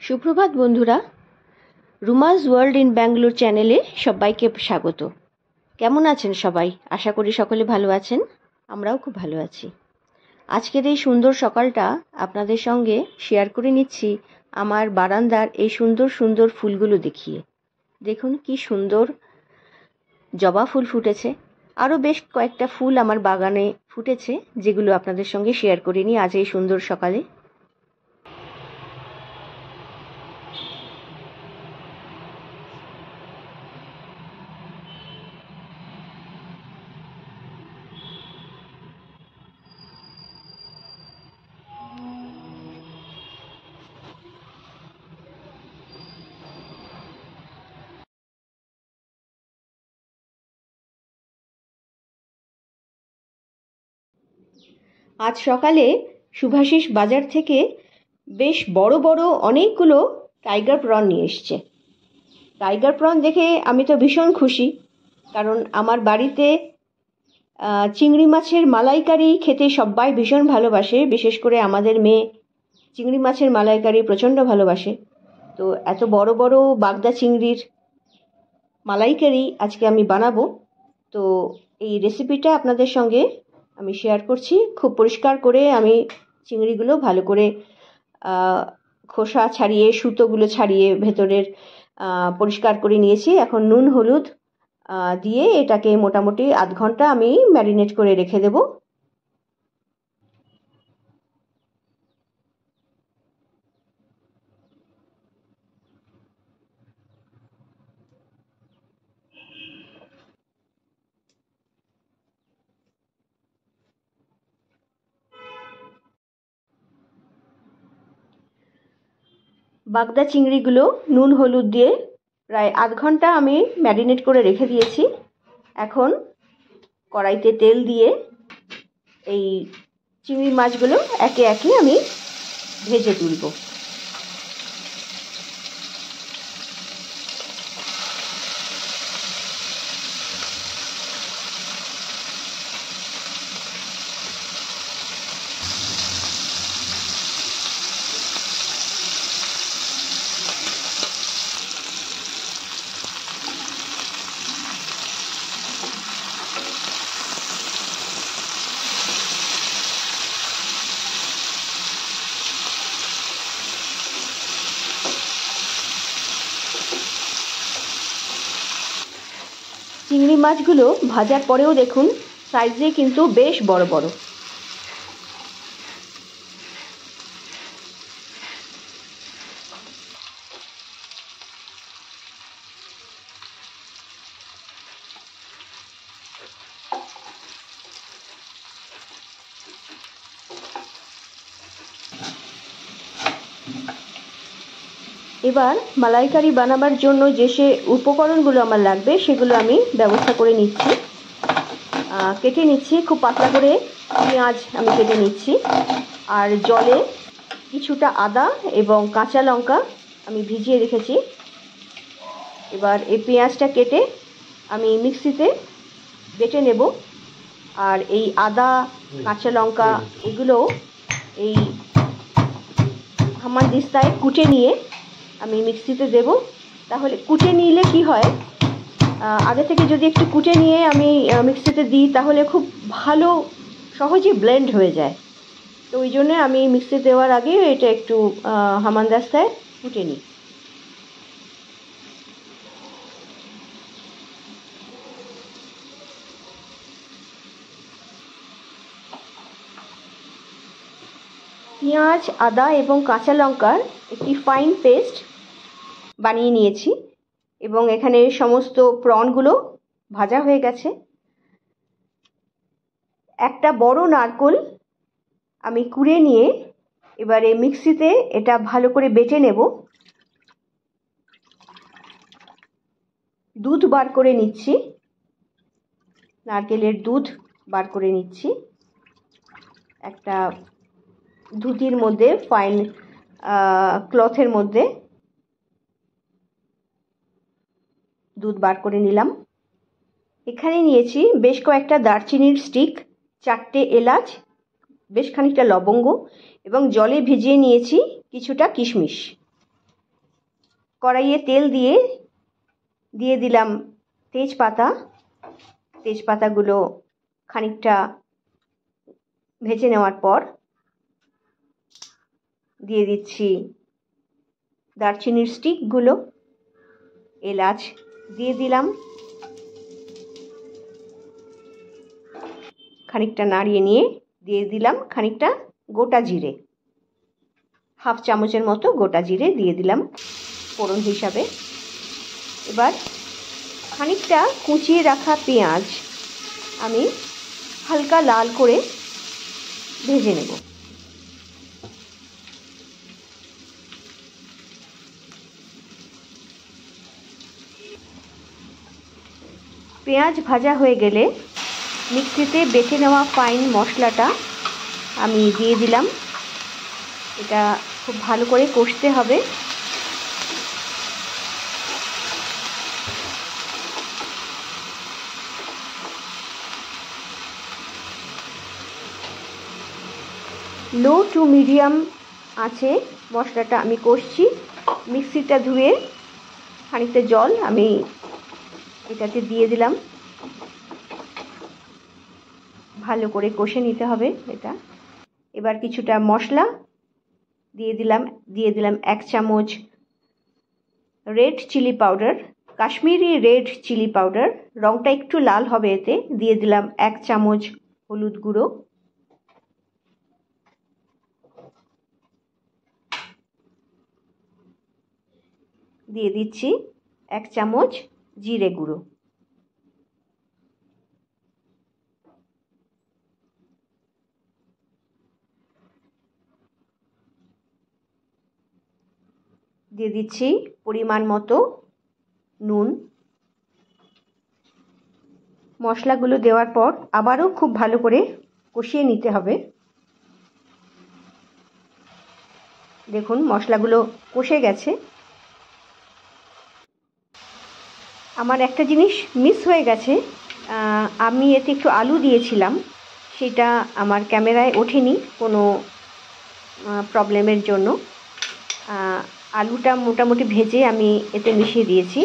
সুপ্রভাত বন্ধুরা, রুমাস world in Bangalore চ্যানেলে সবাইকে স্বাগত। কেমন আছেন সবাই? আশা করি সকলে ভালো আছেন। আমরাও খুব ভালো আছি। আজকের এই সুন্দর সকালটা আপনাদের সঙ্গে শেয়ার করে নিচ্ছি আমার বারান্দার এই সুন্দর সুন্দর ফুলগুলো দেখিয়ে। দেখুন কি সুন্দর জবা ফুল ফুটেছে। আরও বেশ কয়েকটা ফুল আমার বাগানে ফুটেছে, যেগুলো আপনাদের সঙ্গে শেয়ার করে নিই আজ এই সুন্দর সকালে। আজ সকালে শুভাশিস বাজার থেকে বেশ বড় বড় অনেকগুলো টাইগার প্রন নিয়ে এসছে। টাইগার প্রন দেখে আমি তো ভীষণ খুশি, কারণ আমার বাড়িতে চিংড়ি মাছের মালাইকারি খেতে সবাই ভীষণ ভালোবাসে। বিশেষ করে আমাদের মেয়ে চিংড়ি মাছের মালাইকারি প্রচণ্ড ভালোবাসে। তো এত বড় বড় বাগদা চিংড়ির মালাইকারি আজকে আমি বানাবো। তো এই রেসিপিটা আপনাদের সঙ্গে আমি শেয়ার করছি। খুব পরিষ্কার করে আমি চিংড়িগুলো ভালো করে খোসা ছাড়িয়ে, সুতোগুলো ছাড়িয়ে ভেতরের পরিষ্কার করে নিয়েছি। এখন নুন হলুদ দিয়ে এটাকে মোটামুটি আধ ঘন্টা আমি ম্যারিনেট করে রেখে দেব। বাগদা চিংড়িগুলো নুন হলুদ দিয়ে প্রায় আধ ঘন্টা আমি ম্যারিনেট করে রেখে দিয়েছি। এখন কড়াইতে তেল দিয়ে এই চিংড়ি মাছগুলো একে একে আমি ভেজে তুলব। চিংড়ি মাছগুলো ভাজার পরেও দেখুন সাইজে কিন্তু বেশ বড় বড়। এবার মালাইকারি বানাবার জন্য যে উপকরণগুলো আমার লাগবে সেগুলো আমি ব্যবস্থা করে নিচ্ছি। কেটে নিচ্ছি খুব পাতলা করে পেঁয়াজ আমি কেটে নিচ্ছি, আর জলে কিছুটা আদা এবং কাঁচা লঙ্কা আমি ভিজিয়ে রেখেছি। এবার এই পেঁয়াজটা কেটে আমি মিক্সিতে বেটে নেব, আর এই আদা কাঁচা লঙ্কা এগুলো এই হামানদিস্তায় কুটে নিয়ে আমি মিক্সিতে দেব। তাহলে কুটে নিলে কি হয়, আগে থেকে যদি একটু কুটে নিয়ে আমি মিক্সিতে দিই তাহলে খুব ভালো সহজে ব্লেন্ড হয়ে যায়। তো ওই জন্যে আমি মিক্সি দেওয়ার আগে এটা একটু হামানদিস্তায় কুটে নিই। পেঁয়াজ আদা এবং কাঁচা লঙ্কার একটি ফাইন পেস্ট বানিয়ে নিয়েছি, এবং এখানে সমস্ত প্রনগুলো ভাজা হয়ে গেছে। একটা বড় নারকেল আমি কুড়ে নিয়ে এবারে মিক্সিতে এটা ভালো করে বেটে নেব। দুধ বার করে নিচ্ছি, নারকেলের দুধ বার করে নিচ্ছি। একটা ধুতির মধ্যে, ফাইন ক্লথের মধ্যে দুধ বার করে নিলাম। এখানে নিয়েছি বেশ কয়েকটা দারচিনির স্টিক, 4টে এলাচ, বেশ খানিকটা লবঙ্গ, এবং জলে ভিজিয়ে নিয়েছি কিছুটা কিশমিশ। কড়াইয়ে তেল দিয়ে দিলাম তেজপাতা। তেজপাতাগুলো খানিকটা ভেজে নেওয়ার পর দিয়ে দিচ্ছি দারচিনির স্টিকগুলো, এলাচ দিয়ে দিলাম, খানিকটা নাড়িয়ে নিয়ে দিয়ে দিলাম খানিকটা গোটা জিরে, হাফ চামচের মতো গোটা জিরে দিয়ে দিলাম ফোড়ন হিসাবে। এবার খানিকটা কুচিয়ে রাখা পেঁয়াজ আমি হালকা লাল করে ভেজে নেব। পেঁয়াজ ভাজা হয়ে গেলে মিক্সিতে বেটে নেওয়া ফাইন মশলাটা আমি দিয়ে দিলাম। এটা খুব ভালো করে কষতে হবে। লো টু মিডিয়াম আঁচে মশলাটা আমি কষছি। মিক্সিটা ধুয়ে খানিকটা জল আমি এটাতে দিয়ে দিলাম। ভালো করে কষে নিতে হবে এটা। এবার কিছুটা মশলা দিয়ে দিলাম 1 চামচ red chilli powder, Kashmiri red chilli powder, রঙটা একটু লাল হবে এতে। দিয়ে দিলাম 1 চামচ হলুদ গুঁড়ো, দিয়ে দিচ্ছি 1 চামচ জিরে গুঁড়ো, দিয়ে দিচ্ছি পরিমাণ মতো নুন। মশলাগুলো দেওয়ার পর আবারও খুব ভালো করে কষিয়ে নিতে হবে। দেখুন মশলাগুলো কষে গেছে। আমার একটা জিনিস মিস হয়ে গেছে, আমি এতে একটু আলু দিয়েছিলাম, সেটা আমার ক্যামেরায় ওঠেনি কোনো প্রবলেমের জন্য। আলুটা মোটামুটি ভেজে আমি এতে মিশিয়ে দিয়েছি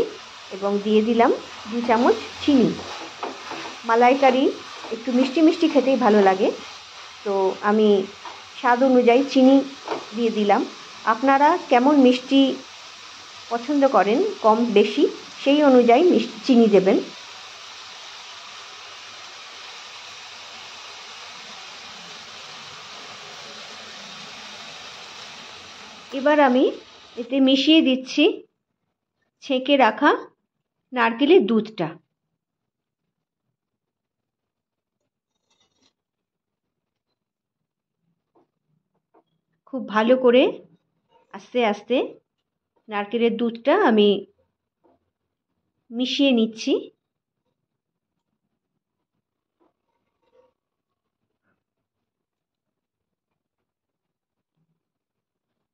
এবং দিয়ে দিলাম 2 চামচ চিনি। মালাইকারি একটু মিষ্টি মিষ্টি খেতেই ভালো লাগে, তো আমি স্বাদ অনুযায়ী চিনি দিয়ে দিলাম। আপনারা কেমন মিষ্টি পছন্দ করেন, কম বেশি, সেই অনুযায়ী চিনি দেবেন। এবার আমি এতে মিশিয়ে দিচ্ছি ছেঁকে রাখা নারকেলের দুধটা। খুব ভালো করে আস্তে আস্তে নারকেলের দুধটা আমি মিশিয়ে নিচ্ছি।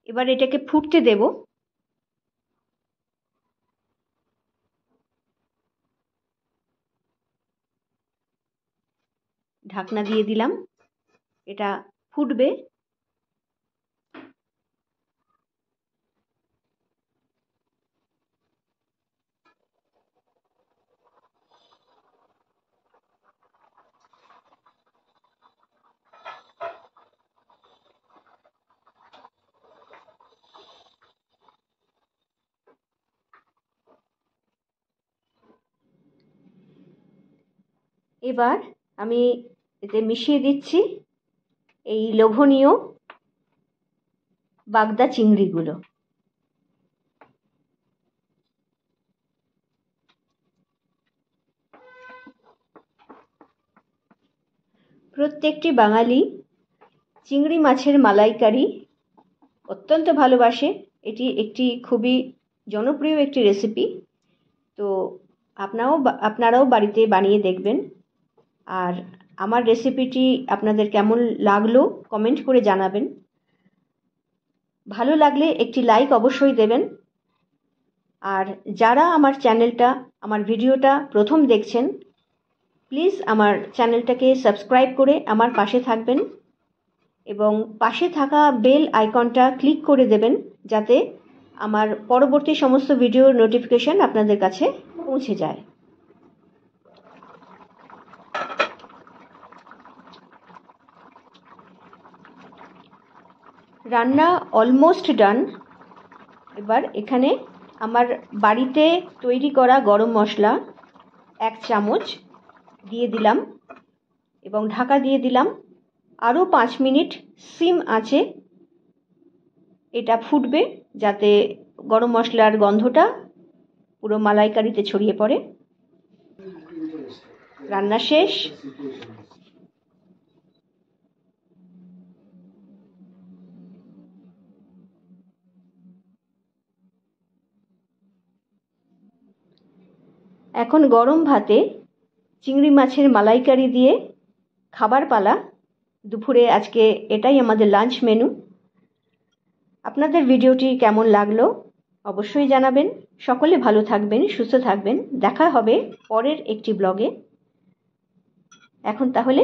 এবার এটাকে ফুটতে দেব। ঢাকনা দিয়ে দিলাম, এটা ফুটবে। এবার আমি এতে মিশিয়ে দিচ্ছি এই লোভনীয় বাগদা চিংড়িগুলো। প্রত্যেকটি বাঙালি চিংড়ি মাছের মালাইকারি অত্যন্ত ভালোবাসে। এটি একটি খুবই জনপ্রিয় একটি রেসিপি। তো আপনারাও বাড়িতে বানিয়ে দেখবেন। আর আমার রেসিপিটি আপনাদের কেমন লাগলো কমেন্ট করে জানাবেন। ভালো লাগলে একটি লাইক অবশ্যই দেবেন। আর যারা আমার ভিডিওটা প্রথম দেখছেন, প্লিজ আমার চ্যানেলটাকে সাবস্ক্রাইব করে আমার পাশে থাকবেন এবং পাশে থাকা বেল আইকনটা ক্লিক করে দেবেন, যাতে আমার পরবর্তী সমস্ত ভিডিওর নোটিফিকেশন আপনাদের কাছে পৌঁছে যায়। রান্না অলমোস্ট ডান। এবার এখানে আমার বাড়িতে তৈরি করা গরম মশলা 1 চামচ দিয়ে দিলাম এবং ঢাকা দিয়ে দিলাম। আরও 5 মিনিট সিম আঁচে এটা ফুটবে, যাতে গরম মশলার গন্ধটা পুরো মালাইকারিতে ছড়িয়ে পড়ে। রান্না শেষ। এখন গরম ভাতে চিংড়ি মাছের মালাইকারি দিয়ে খাবার পালা। দুপুরে আজকে এটাই আমাদের লাঞ্চ মেনু। আপনাদের ভিডিওটি কেমন লাগলো অবশ্যই জানাবেন। সকলে ভালো থাকবেন, সুস্থ থাকবেন। দেখা হবে পরের একটি ব্লগে। এখন তাহলে